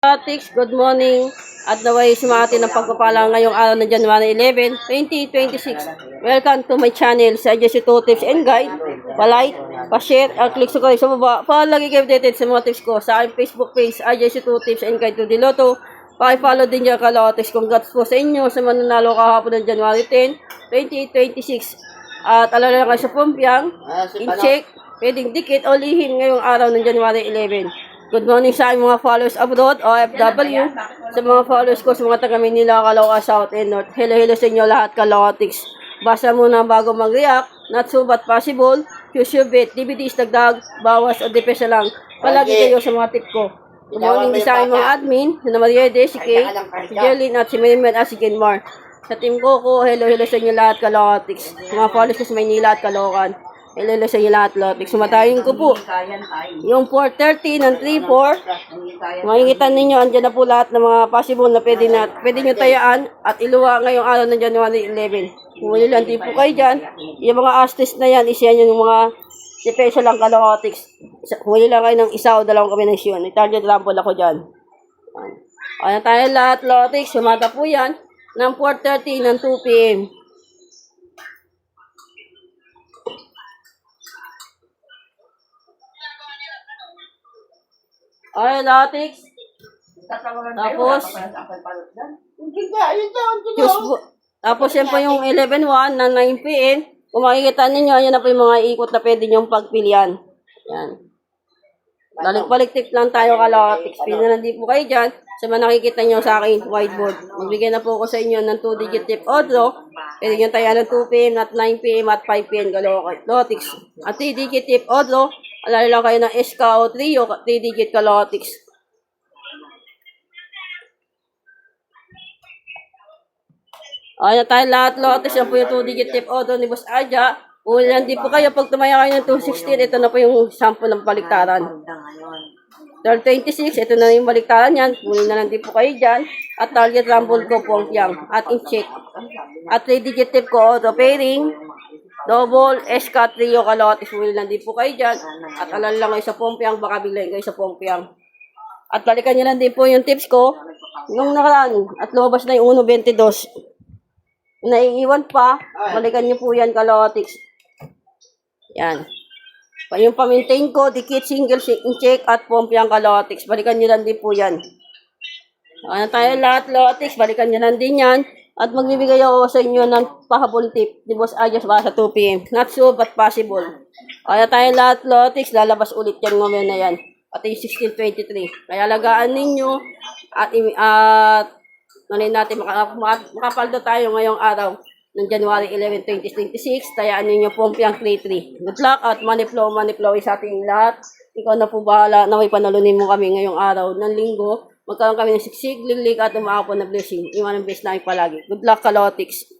Atics, good morning at naway sumati ng pagpapala ngayong araw ng January 11, 2026. Welcome to my channel sa Jesse 2 Tips and Guide. Pa-like, pa-share, at click sa baba para lagi kayo updated sa mga tips ko sa aking Facebook page, Jesse 2 Tips and Guide to the Lotto. Paki-follow din dyan Kalotics. Congrats po sa inyo sa mananalo kahapon ng January 10, 2026. At alala lang kayo sa Pumpiang, in-check, pwedeng dikit o lihim ngayong araw ng January 11. Good morning sa aking mga followers abroad, OFW, sa mga followers ko sa mga taga Manila, Caloocan, South and North. Hello sa inyo lahat, Kalotics. Basa muna bago mag-react, not so but possible, Q-Subit, DVDs, dagdag, bawas o depesa lang. Palagi kayo sa mga tip ko. Good morning din sa aking mga admin, si Maria De, si Kay, si Jelyn at si Merimed at si Genmar. Sa team ko, hello sa inyo lahat, Kalotics. Mga followers ko sa Manila at Caloocan. Hello sa inyo lahat, Lotics. Sumatayin ko po. Yung 430 ng 34, makikita ninyo, andyan na po lahat ng mga possible na pwede nyo tayaan at iluwa ngayong araw ng January 11. Kung lang din po kayo dyan, yung mga astis na yan, isyan yung mga depensa lang, Kalotics. Kung lang kayo ng isa o dalawang kombinasyon. I-target rample ako dyan. Ayan tayo lahat, Lotics. Sumata po yan ng 4:30 ng 2 p.m. Ay, Lotics. Tapos yan po yung 11:01 na 9 p.m. Kung makikita ninyo, yan na po yung mga ikot na pwede nyong pagpilian. Yan. Balik-balik lang tayo, Kalotics. Pinanandi po kayo dyan sa mga nakikita nyo sa akin whiteboard. Magbigay na po ako sa inyo ng 2-digit tip auto. Pwede nyo tayo ng 2 p.m. at 9 p.m. at 5 p.m. Kalotics. At 3-digit tip auto. Alala lang kayo ng SK o 3 o 3-digit Kalotics. Ayan tayo lahat, Lotics. Yan po yung 2-digit tip auto ni Boss Aja. Ulan din po kayo. Pag tumaya kayo ng 216, ito na po yung sample ng baliktaran. 1226, ito na yung baliktaran yan. Kunin na lang din po kayo dyan. At target rumble ko po ang at in-check. At 3-digit tip ko auto pairing. Double, SK, trio, Kalotics. Kunin lang din po kayo dyan. At alala lang kayo sa Pumpiang. Baka biglayin kayo sa Pumpiang. At balikan nyo lang din po yung tips ko. Nung nakaraan. At lumabas na yung 1.22. Naiiwan pa. Balikan nyo po yan, Kalotics. Yan. Yung pa-maintain ko, dikit, single, in-check, at Pumpiang, Kalotics. Balikan nyo lang din po yan. Ano tayo lahat, Lotics. Balikan nyo lang din yan. At magbibigay ako sa inyo ng pahabol tip. Di Boss Aja sa 2 p.m. Not sure but possible. Ano tayo lahat, Lotics. Lalabas ulit yan ngayon na yan. At yung 1623. Kaya lagaan ninyo. At nanin natin makapaldo tayo ngayong araw ng January 11, 2026. Tayaan ninyo Pumpiang 3-3. Good luck at money flow sa ating lahat. Ikaw na po bahala na may panalunin mo kami ngayong araw ng linggo. Magkaroon kami ng siksig, lilig at umaapon na blessing. Iwan ang best namin palagi. Good luck, Kalotics.